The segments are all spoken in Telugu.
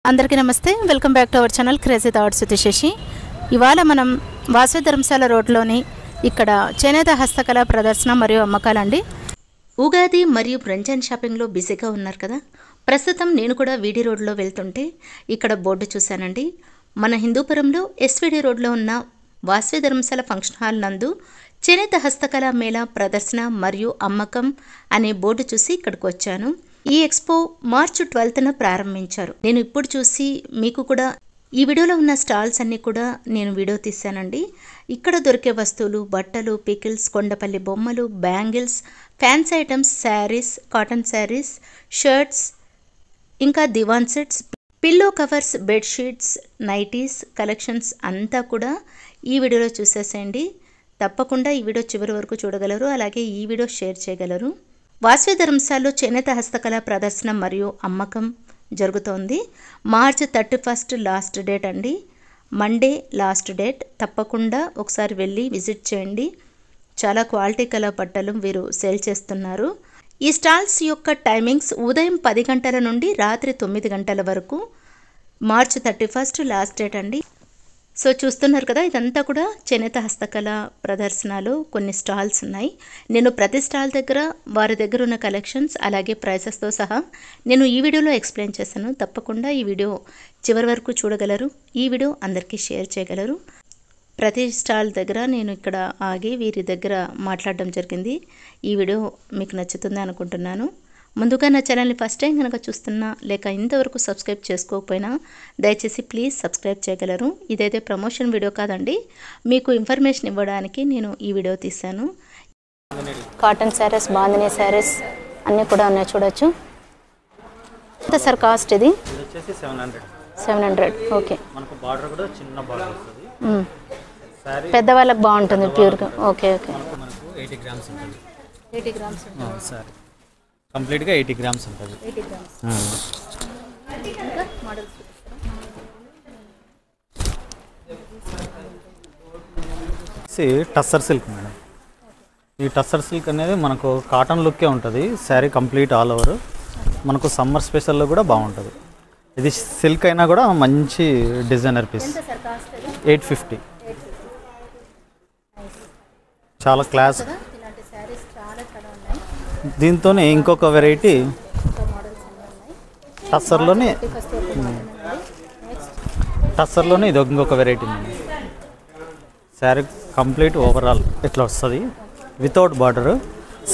అందరికీ నమస్తే. Welcome back to our channel crazy thoughts with Shashi. ఇవాళ మనం వాసవి ధర్మశాల రోడ్లోని ఇక్కడ చేనేత హస్తకళ ప్రదర్శన మరియు అమ్మకాలండి. ఉగాది మరియు రంజాన్ షాపింగ్లో బిజీగా ఉన్నారు కదా. ప్రస్తుతం నేను కూడా వీడి రోడ్లో వెళ్తుంటే ఇక్కడ బోర్డు చూశానండి. మన హిందూపురంలో ఎస్విడి రోడ్లో ఉన్న వాసవి ధర్మశాల ఫంక్షన్ హాల్ నందు చేనేత హస్తకళ మేళా ప్రదర్శన మరియు అమ్మకం అనే బోర్డు చూసి ఇక్కడికి వచ్చాను. ఈ ఎక్స్పో మార్చి 12న ప్రారంభించారు. నేను ఇప్పుడు చూసి మీకు కూడా ఈ వీడియోలో ఉన్న స్టాల్స్ అన్నీ కూడా నేను వీడియో తీశానండి. ఇక్కడ దొరికే వస్తువులు, బట్టలు, పికిల్స్, కొండపల్లి బొమ్మలు, bangles, fancy items, saris, cotton saris, shirts, ఇంకా divan sets, pillow covers, bedsheets, nighties collections అంతా కూడా ఈ వీడియోలో చూసేసేయండి. తప్పకుండా ఈ వీడియో చివరి వరకు చూడగలరు. అలాగే ఈ వీడియో షేర్ చేయగలరు. వాసవి ధర్మశాలలో చేనేత హస్తకళ ప్రదర్శన మరియు అమ్మకం జరుగుతోంది. మార్చి 31 లాస్ట్ డేట్ అండి. Monday last date. తప్పకుండా ఒకసారి వెళ్ళి విజిట్ చేయండి. చాలా క్వాలిటీ కల బట్టలు వీరు సేల్ చేస్తున్నారు. ఈ స్టాల్స్ యొక్క టైమింగ్స్ ఉదయం 10 గంటల నుండి రాత్రి 9 గంటల వరకు. మార్చి 31 లాస్ట్ డేట్ అండి. సో చూస్తున్నారు కదా, ఇదంతా కూడా చేనేత హస్తకళ ప్రదర్శనలో కొన్ని స్టాల్స్ ఉన్నాయి. నేను ప్రతి స్టాల్ దగ్గర వారి దగ్గర ఉన్న కలెక్షన్స్ అలాగే ప్రైసెస్తో సహా నేను ఈ వీడియోలో ఎక్స్ప్లెయిన్ చేశాను. తప్పకుండా ఈ వీడియో చివరి వరకు చూడగలరు. ఈ వీడియో అందరికీ షేర్ చేయగలరు. ప్రతి స్టాల్ దగ్గర నేను ఇక్కడ ఆగి వీరి దగ్గర మాట్లాడడం జరిగింది. ఈ వీడియో మీకు నచ్చుతుంది అనుకుంటున్నాను. ముందుగా నా ఛానల్ని ఫస్ట్ టైం కనుక చూస్తున్నా లేక ఇంతవరకు సబ్స్క్రైబ్ చేసుకోకపోయినా దయచేసి ప్లీజ్ సబ్స్క్రైబ్ చేయగలరు. ఇదైతే ప్రమోషన్ వీడియో కాదండి, మీకు ఇన్ఫర్మేషన్ ఇవ్వడానికి నేను ఈ వీడియో తీశాను. కాటన్ శారీస్, బాందినీ శారీస్ అన్నీ కూడా ఉన్నాయి, చూడొచ్చు. ఎంత సార్ కాస్ట్? ఇది 700. ఓకే. పెద్దవాళ్ళకి బాగుంటుంది, ప్యూర్గా. Okay okay. 80 గ్రామ్స్ ఉంటుంది. 80 గ్రామ్స్ సరే, కంప్లీట్గా 80 గ్రామ్స్ ఉంటుంది. 80 grams. Models tussar silk madam. ఈ టస్సర్ సిల్క్ అనేది మనకు కాటన్ లుక్కే ఉంటుంది. Sari complete all over. మనకు సమ్మర్ స్పెషల్లో కూడా బాగుంటుంది. ఇది సిల్క్ అయినా కూడా మంచి డిజైనర్ పీస్. 850. చాలా క్లాస్. దీంతోనే ఇంకొక వెరైటీ టస్సర్లోనే ఇది ఇంకొక వెరైటీ. శారీ కంప్లీట్ ఓవరాల్ ఇట్లా వస్తుంది వితౌట్ బార్డర్.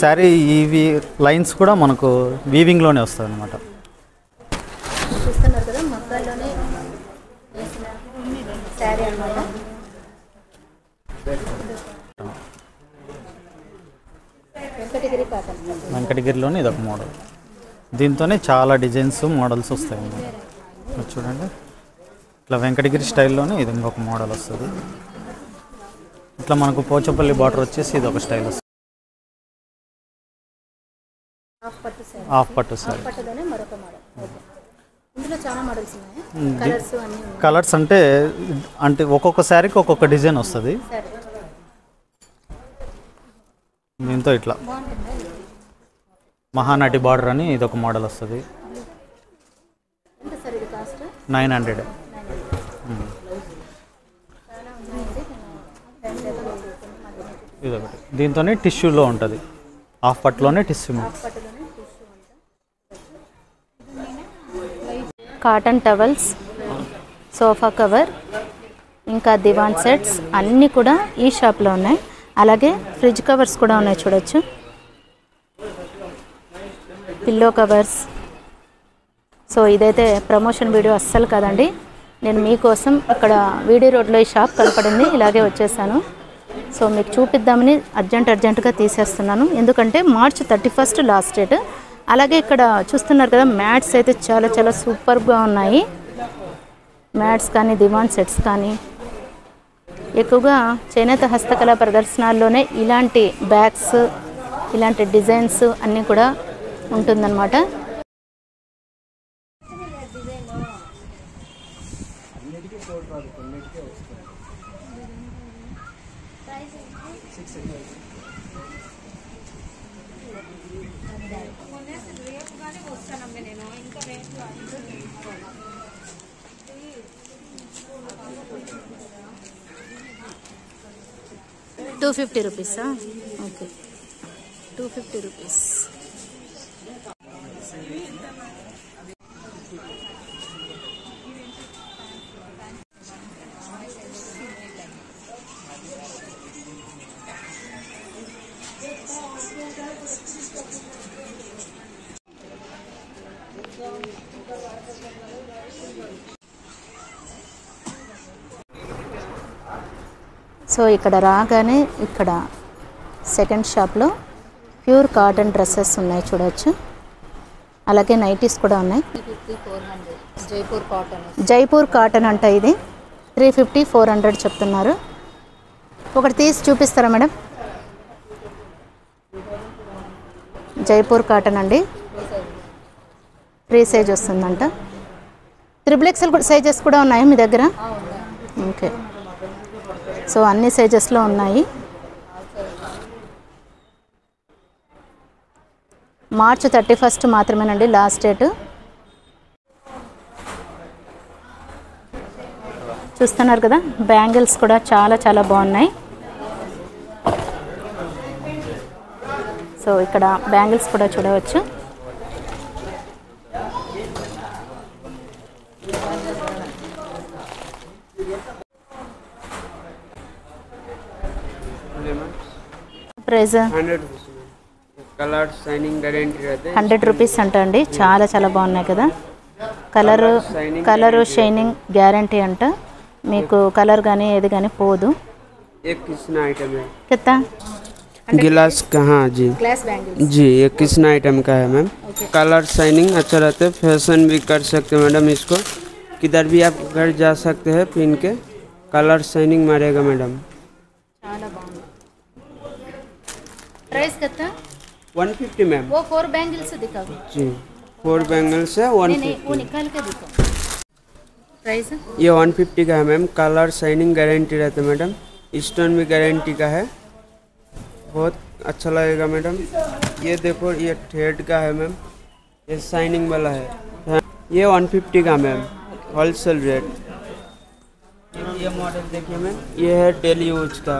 శారీ ఇవి లైన్స్ కూడా మనకు వీవింగ్లోనే వస్తుంది అనమాట. చూస్తున్నారు కదా, మగ్గాల్లోనే వేసిన శారీ అన్నమాట. వెంకటగిరిలోనే ఇదొక మోడల్. దీంతోనే చాలా డిజైన్స్, మోడల్స్ వస్తాయి అన్నమాట. చూడండి, ఇట్లా వెంకటగిరి స్టైల్లోనే ఇది ఇంకొక మోడల్ వస్తుంది. ఇట్లా మనకు పోచంపల్లి బార్డర్ వచ్చేసి ఇది ఒక స్టైల్ వస్తుంది. హాఫ్ పట్టు సారీ. కలర్స్ అంటే ఒక్కొక్క శారీకి ఒక్కొక్క డిజైన్ వస్తుంది. దీంతో ఇట్లా మహానటి బార్డర్ అని ఇదొక మోడల్ వస్తుంది. 900. ఇదొకటి. దీంతోనే టిష్యూలో ఉంటుంది. హాఫ్ పట్టులోనే tissue. Cotton towels, sofa cover, ఇంకా దివాన్ సెట్స్ అన్నీ కూడా ఈ షాప్లో ఉన్నాయి. అలాగే ఫ్రిడ్జ్ కవర్స్ కూడా ఉన్నాయి, చూడొచ్చు. Pillow covers. సో ఇదైతే ప్రమోషన్ వీడియో అస్సలు కాదండి. నేను మీకోసం ఇక్కడ వీడి రోడ్లో ఈ షాప్ కనపడింది, ఇలాగే వచ్చేసాను. సో మీకు చూపిద్దామని అర్జెంటుగా తీసేస్తున్నాను. ఎందుకంటే మార్చి 31 లాస్ట్ డేట్. అలాగే ఇక్కడ చూస్తున్నారు కదా, మ్యాట్స్ అయితే చాలా చాలా సూపర్గా ఉన్నాయి. మ్యాట్స్ కానీ దివాన్ సెట్స్ కానీ ఎక్కువగా చేనేత హస్తకళ ప్రదర్శనల్లోనే ఇలాంటి బ్యాగ్స్, ఇలాంటి డిజైన్స్ అన్నీ కూడా ఉంటుందన్నమాట. 250 రూపీసా? Okay, 250 rupees. సో ఇక్కడ రాగానే ఇక్కడ సెకండ్ షాప్లో ప్యూర్ కాటన్ డ్రెస్సెస్ ఉన్నాయి చూడవచ్చు. అలాగే నైటీస్ కూడా ఉన్నాయి. జైపూర్ కాటన్ అంట ఇది. 350 400 చెప్తున్నారు. ఒకటి తీసి చూపిస్తారా మేడం? జైపూర్ కాటన్ అండి, ఫ్రీ సైజ్ వస్తుందంట. 3XL కూడా సైజెస్ కూడా ఉన్నాయా మీ దగ్గర? ఓకే, సో అన్ని సైజెస్లో ఉన్నాయి. మార్చ్ 31 మాత్రమేనండి లాస్ట్ డేట్. చూస్తున్నారు కదా, బ్యాంగిల్స్ కూడా చాలా చాలా బాగున్నాయి. సో ఇక్కడ బ్యాంగిల్స్ కూడా చూడవచ్చు. ప్రైస్ 100 రూపీస్ అంట అండి. చాలా చాలా బాగున్నాయి కదా. కలరు షైనింగ్ గ్యారంటీ అంట. మీకు కలర్ కానీ ఏది కానీ పోదు. कितना गिलास कहाँ जी? ग्लास बैंगल्स जी, ये कितना आइटम का है मैम? कलर शाइनिंग अच्छा रहता है, फैशन भी कर सकते हैं मैडम इसको. किधर भी आप घर जा सकते हैं पहन के, कलर शाइनिंग मारेगा मैडम. చాలా బాగుంది. ప్రైస్ कितना? 150 मैम. वो 4 बैंगल्स दिखाओ जी, 4 बैंगल्स है नहीं वो 150. निकाल के दिखाओ. प्राइस ये 150 का है मैम. कलर शाइनिंग गारंटी रहता है मैडम. स्टोन भी गारंटी का है, बहुत अच्छा लगेगा मैडम. ये देखो, ये थ्रेड का है मैम, ये शाइनिंग वाला है. ये 150 का मैम, होलसेल रेट. ये मॉडल देखिए मैम, ये है डेली यूज का.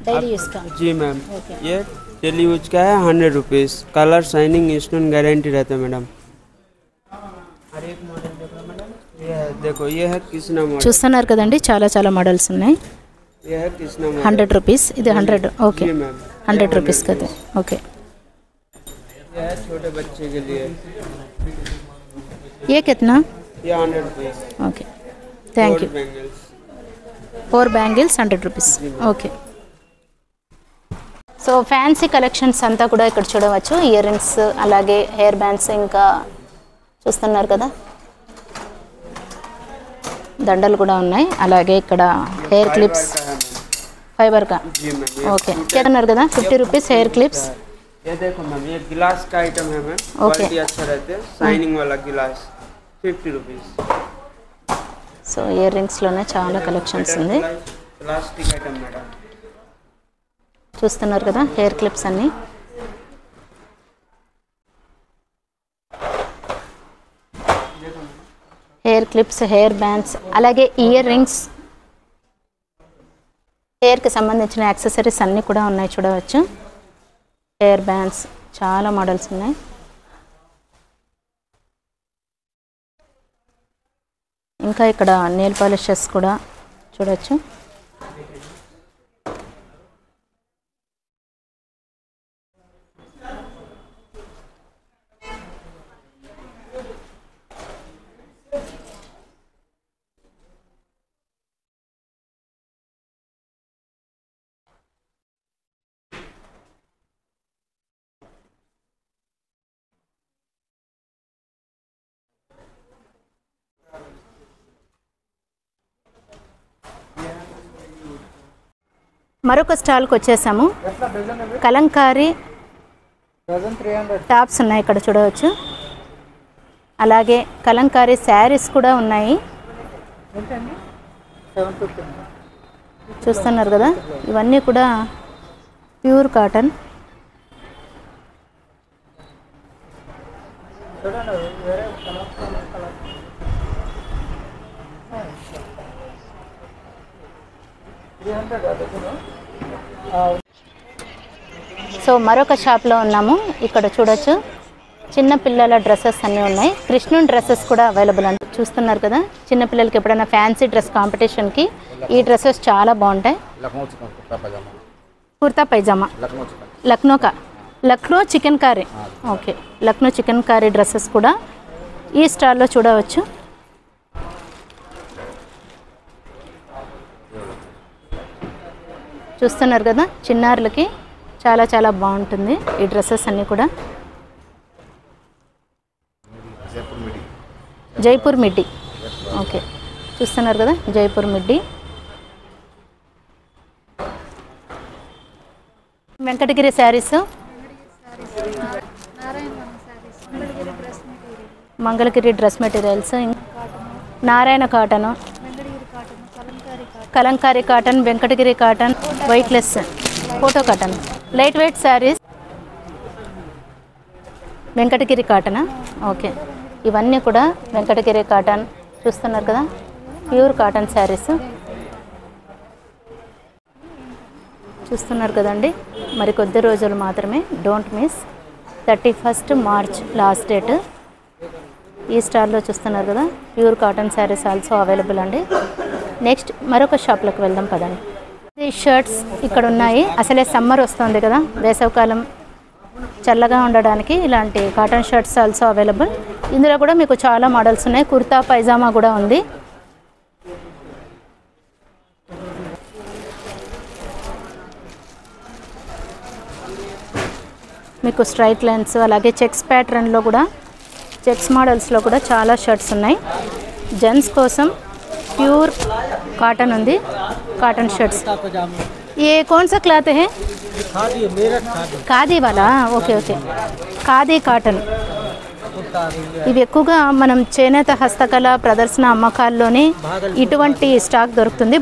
डेली यूज का? जी मैम, ओके. ये डेली यूज का है 100 rupees. Colour shining stone guarantee रहता है मैडम. हर एक मॉडल देखो मैडम. ये है, देखो ये है कृष्णा मॉडल. చూస్తున్నారు కదండి, చాలా చాలా మోడల్స్ ఉన్నాయి. ये है कृष्णा मॉडल. 100 రూపీస్. ఇది 100. ఓకే, जी मैम, 100 రూపీస్ కదా. ఓకే, ये है छोटे बच्चे के लिए. ये कितना? ये 100 rupees. Okay, thank you. Bangles. 4 bangles 100 rupees. Okay. So fancy collections అంతా కూడా ఇక్కడ చూడవచ్చు. ఇయర్ రింగ్స్, అలాగే హెయిర్ బ్యాండ్స్, ఇంకా చూస్తున్నారు కదా దండలు కూడా ఉన్నాయి. అలాగే ఇక్కడ హెయిర్ క్లిప్స్ ఫైబర్ కా. जी मैम, ఓకే, అన్నారు కదా 50 రూపీస్ హెయిర్ క్లిప్స్. ये देखो मैम, ये गिलास का आइटम है मैम. ओके. क्वालिटी अच्छा रहते हैं. शाइनिंग वाला गिलास 50 रुपीज़. సో ఇయర్ రింగ్స్లోనే చాలా కలెక్షన్స్ ఉంది. Plastic item madam. చూస్తున్నారు కదా హెయిర్ క్లిప్స్ అన్నీ. హెయిర్ క్లిప్స్, హెయిర్ బ్యాండ్స్, అలాగే ఇయర్ రింగ్స్, హెయిర్కి సంబంధించిన యాక్సెసరీస్ అన్నీ కూడా ఉన్నాయి చూడవచ్చు. హెయిర్ బ్యాండ్స్ చాలా మోడల్స్ ఉన్నాయి. ఇంకా ఇక్కడ నెయిల్ పాలిషెస్ కూడా చూడవచ్చు. మరొక స్టాల్కి వచ్చేసాము. కలంకారీ టాప్స్ ఉన్నాయి ఇక్కడ చూడవచ్చు. అలాగే కలంకారీ శారీస్ కూడా ఉన్నాయి. చూస్తున్నారు కదా, ఇవన్నీ కూడా ప్యూర్ కాటన్. సో మరొక షాప్లో ఉన్నాము. ఇక్కడ చూడొచ్చు చిన్న పిల్లల డ్రెస్సెస్ అన్నీ ఉన్నాయి. కృష్ణుని డ్రెస్సెస్ కూడా అవైలబుల్ అండి. చూస్తున్నారు కదా, చిన్న పిల్లలకి ఎప్పుడైనా ఫ్యాన్సీ డ్రెస్ కాంపిటీషన్కి ఈ డ్రెస్సెస్ చాలా బాగుంటాయి. Kurta pyjama Lucknow chicken curry. Okay, Lucknow chicken curry dresses కూడా ఈ స్టాల్లో చూడవచ్చు. చూస్తున్నారు కదా, చిన్నారులకి చాలా చాలా బాగుంటుంది ఈ డ్రెస్సెస్ అన్నీ కూడా. జైపూర్ మిడ్డీ. ఓకే, చూస్తున్నారు కదా, Jaipur middy. Venkatagiri saris, Mangalagiri dress materials, Narayana cotton, kalamkari cotton, Venkatagiri cotton, వైట్లెస్ ఫోటో cotton, light weight saris, Venkatagiri కాటనా. ఓకే, ఇవన్నీ కూడా వెంకటగిరి కాటన్. చూస్తున్నారు కదా, ప్యూర్ కాటన్ శారీస్ చూస్తున్నారు కదండి. మరి కొద్ది రోజులు మాత్రమే, don't miss. 31 March last date. ఈ స్టాల్లో చూస్తున్నారు కదా, pure cotton saris also available అండి. నెక్స్ట్ మరొక షాప్లోకి వెళ్దాం పదండి. ఈ షర్ట్స్ ఇక్కడ ఉన్నాయి. అసలే సమ్మర్ వస్తుంది కదా, వేసవికాలం చల్లగా ఉండడానికి ఇలాంటి కాటన్ షర్ట్స్ ఆల్సో అవైలబుల్. ఇందులో కూడా మీకు చాలా మోడల్స్ ఉన్నాయి. కుర్తా పైజామా కూడా ఉంది. మీకు స్ట్రైట్ లైన్స్, అలాగే చెక్స్ ప్యాటర్న్లో కూడా, చెక్స్ మోడల్స్లో కూడా చాలా షర్ట్స్ ఉన్నాయి. జెంట్స్ కోసం ప్యూర్ కాటన్ ఉంది, కాటన్ షర్ట్స్. ये कौन सा क्लॉथ है? ఖాదీ వాలా. Okay okay, khadi cotton. ఇవి ఎక్కువగా మనం చేనేత హస్తకళ ప్రదర్శన అమ్మకాల్లోనే ఇటువంటి స్టాక్ దొరుకుతుంది.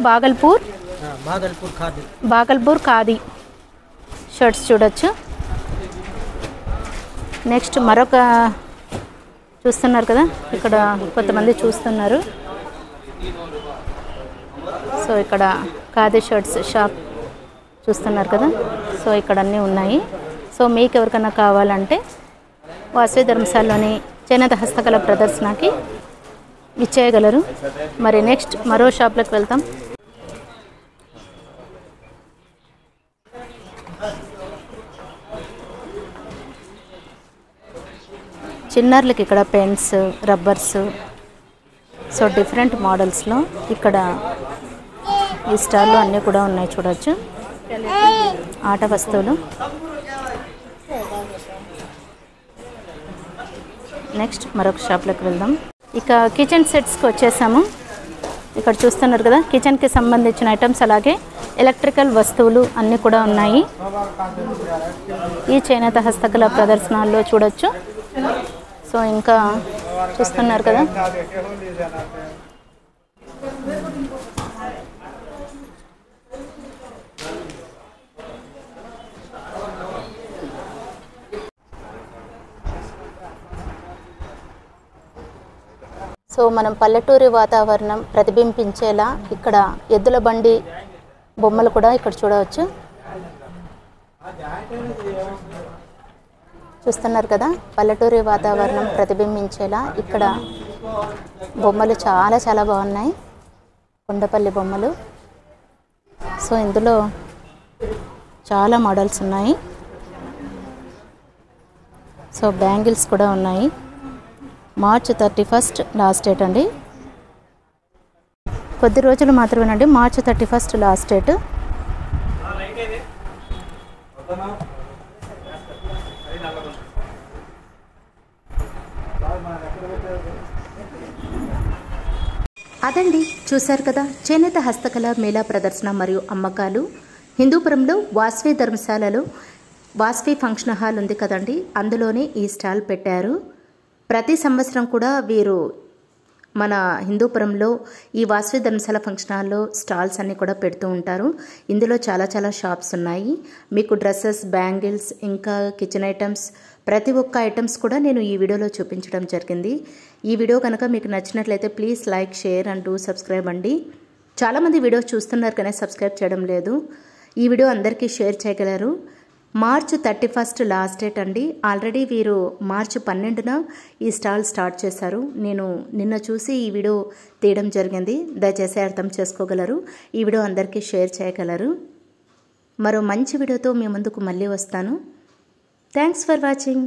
బాగల్పూర్ ఖాదీ షర్ట్స్ చూడొచ్చు. నెక్స్ట్ మరొక చూస్తున్నారు కదా, ఇక్కడ కొంతమంది చూస్తున్నారు. సో ఇక్కడ ఖాదీ షర్ట్స్ షాప్ చూస్తున్నారు కదా. సో ఇక్కడ అన్నీ ఉన్నాయి. సో మీకు ఎవరికైనా కావాలంటే వాసవి ధర్మశాలలోని చేనేత హస్తకళ ప్రదర్శనకి ఇచ్చేయగలరు. మరి నెక్స్ట్ మరో షాప్లోకి వెళ్తాం. చిన్నారులకి ఇక్కడ పెన్స్, రబ్బర్స్, సో డిఫరెంట్ మోడల్స్లో ఇక్కడ ఈ స్టాల్లో అన్నీ కూడా ఉన్నాయి చూడవచ్చు. ఆట వస్తువులు. నెక్స్ట్ మరొక షాప్లోకి వెళ్దాం. ఇక కిచెన్ సెట్స్కి వచ్చేసాము. ఇక్కడ చూస్తున్నారు కదా, కిచెన్కి సంబంధించిన ఐటమ్స్, అలాగే ఎలక్ట్రికల్ వస్తువులు అన్నీ కూడా ఉన్నాయి ఈ చేనేత హస్తకళ ప్రదర్శనల్లో చూడొచ్చు. సో ఇంకా చూస్తున్నారు కదా, సో మనం పల్లెటూరి వాతావరణం ప్రతిబింబించేలా ఇక్కడ ఎద్దుల బండి బొమ్మలు కూడా ఇక్కడ చూడవచ్చు. చూస్తున్నారు కదా, పల్లెటూరి వాతావరణం ప్రతిబింబించేలా ఇక్కడ బొమ్మలు చాలా చాలా బాగున్నాయి, కొండపల్లి బొమ్మలు. సో ఇందులో చాలా మోడల్స్ ఉన్నాయి. సో బ్యాంగిల్స్ కూడా ఉన్నాయి. మార్చ్ 31 లాస్ట్ డేట్ అండి. కొద్ది రోజులు మాత్రమేనండి, మార్చ్ 31 లాస్ట్ డేట్. అదండి, చూశారు కదా చేనేత హస్తకళ మేళా ప్రదర్శన మరియు అమ్మకాలు. హిందూపురంలో వాసవి ధర్మశాలలో వాసవి ఫంక్షన్ హాల్ ఉంది కదండి, అందులోనే ఈ స్టాల్ పెట్టారు. ప్రతి సంవత్సరం కూడా వీరు మన హిందూపురంలో ఈ వాసవి ధర్మశాల ఫంక్షన్ హాల్లో స్టాల్స్ అన్నీ కూడా పెడుతూ ఉంటారు. ఇందులో చాలా చాలా షాప్స్ ఉన్నాయి. మీకు డ్రెస్సెస్, బ్యాంగిల్స్, ఇంకా కిచెన్ ఐటమ్స్, ప్రతి ఒక్క ఐటమ్స్ కూడా నేను ఈ వీడియోలో చూపించడం జరిగింది. ఈ వీడియో కనుక మీకు నచ్చినట్లయితే please like, share and subscribe అండి. చాలామంది వీడియో చూస్తున్నారు కానీ సబ్స్క్రైబ్ చేయడం లేదు. ఈ వీడియో అందరికీ షేర్ చేయగలరు. మార్చ్ 31 లాస్ట్ డేట్ అండి. ఆల్రెడీ వీరు మార్చ్ 12న ఈ స్టాల్ స్టార్ట్ చేశారు. నేను నిన్న చూసి ఈ వీడియో తీయడం జరిగింది. దయచేసి అర్థం చేసుకోగలరు. ఈ వీడియో అందరికీ షేర్ చేయగలరు. మరో మంచి వీడియోతో మీ ముందుకు మళ్ళీ వస్తాను. Thanks for watching.